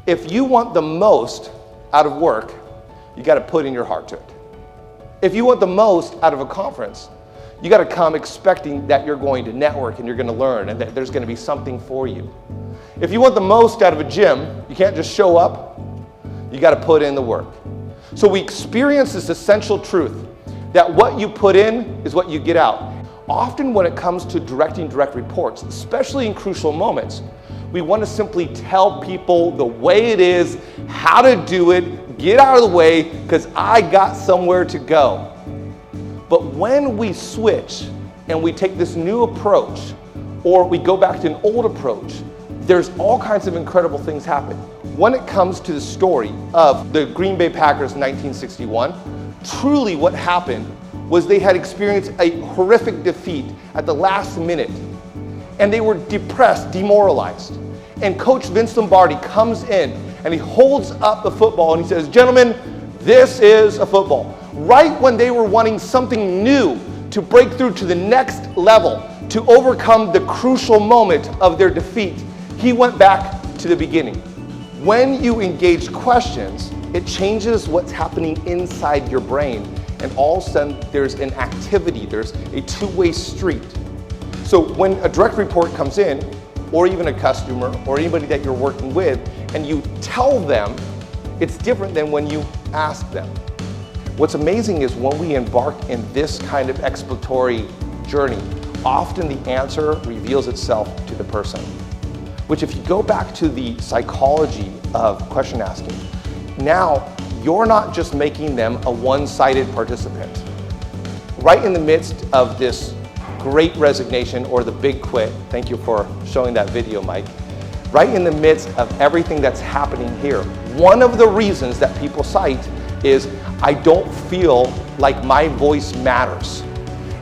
If you want the most out of work, you got to put in your heart to it. If you want the most out of a conference, you got to come expecting that you're going to network and you're going to learn and that there's going to be something for you. If you want the most out of a gym, you can't just show up. You got to put in the work. So we experience this essential truth that what you put in is what you get out. Often when it comes to directing direct reports, especially in crucial moments, we want to simply tell people the way it is, how to do it, get out of the way, because I got somewhere to go. But when we switch and we take this new approach, or we go back to an old approach, there's all kinds of incredible things happen. When it comes to the story of the Green Bay Packers in 1961, truly what happened was they had experienced a horrific defeat at the last minute, and they were depressed, demoralized. And Coach Vince Lombardi comes in and he holds up the football and he says, "Gentlemen, this is a football." Right when they were wanting something new to break through to the next level, to overcome the crucial moment of their defeat, he went back to the beginning. When you engage questions, it changes what's happening inside your brain, and all of a sudden there's an activity, there's a two-way street. So when a direct report comes in, or even a customer, or anybody that you're working with, and you tell them, it's different than when you ask them. What's amazing is when we embark in this kind of exploratory journey, often the answer reveals itself to the person. Which, if you go back to the psychology of question asking, now you're not just making them a one-sided participant. Right in the midst of this great resignation or the big quit, thank you for showing that video, Mike. Right in the midst of everything that's happening here, one of the reasons that people cite is, I don't feel like my voice matters.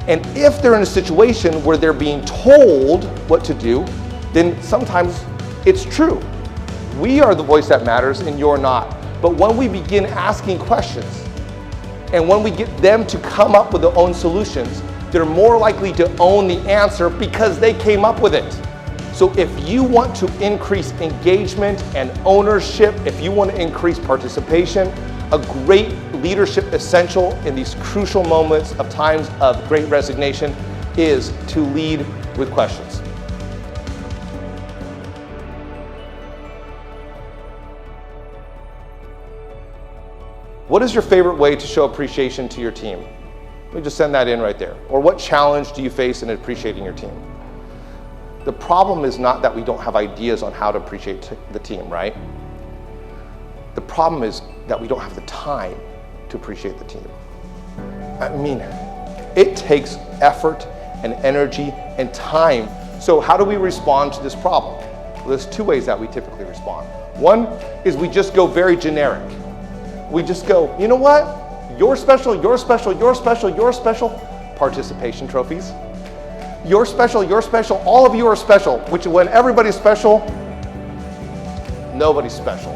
And if they're in a situation where they're being told what to do, then sometimes it's true. We are the voice that matters and you're not. But when we begin asking questions, and when we get them to come up with their own solutions, they're more likely to own the answer because they came up with it. So if you want to increase engagement and ownership, if you want to increase participation, a great leadership essential in these crucial moments of times of great resignation is to lead with questions. What is your favorite way to show appreciation to your team? Let me just send that in right there. Or what challenge do you face in appreciating your team? The problem is not that we don't have ideas on how to appreciate the team, right? The problem is that we don't have the time to appreciate the team. I mean, it takes effort and energy and time. So how do we respond to this problem? Well, there's two ways that we typically respond. One is we just go very generic. We just go, you know what? You're special, you're special, you're special, you're special. Participation trophies. You're special, all of you are special, which when everybody's special, nobody's special.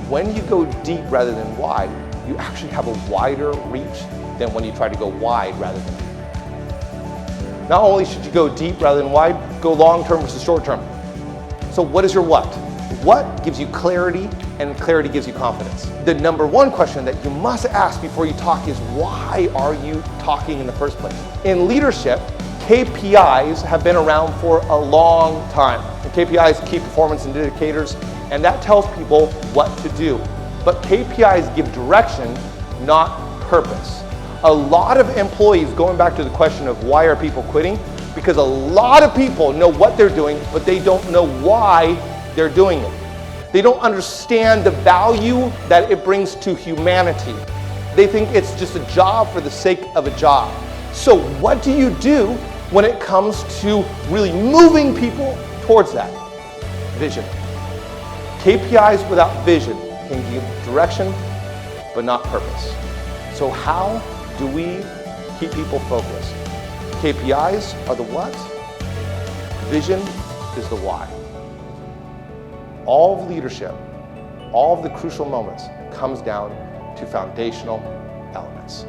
When you go deep rather than wide, you actually have a wider reach than when you try to go wide rather than deep. Not only should you go deep rather than wide, go long term versus short term. So what is your what? What gives you clarity, and clarity gives you confidence? The number one question that you must ask before you talk is, why are you talking in the first place? In leadership, KPIs have been around for a long time. And KPIs, key performance indicators, and that tells people what to do. But KPIs give direction, not purpose. A lot of employees, going back to the question of why are people quitting, because a lot of people know what they're doing, but they don't know why they're doing it. They don't understand the value that it brings to humanity. They think it's just a job for the sake of a job. So what do you do when it comes to really moving people towards that? Vision. KPIs without vision can give direction, but not purpose. So how do we keep people focused? KPIs are the what? Vision is the why. All of leadership, all of the crucial moments comes down to foundational elements.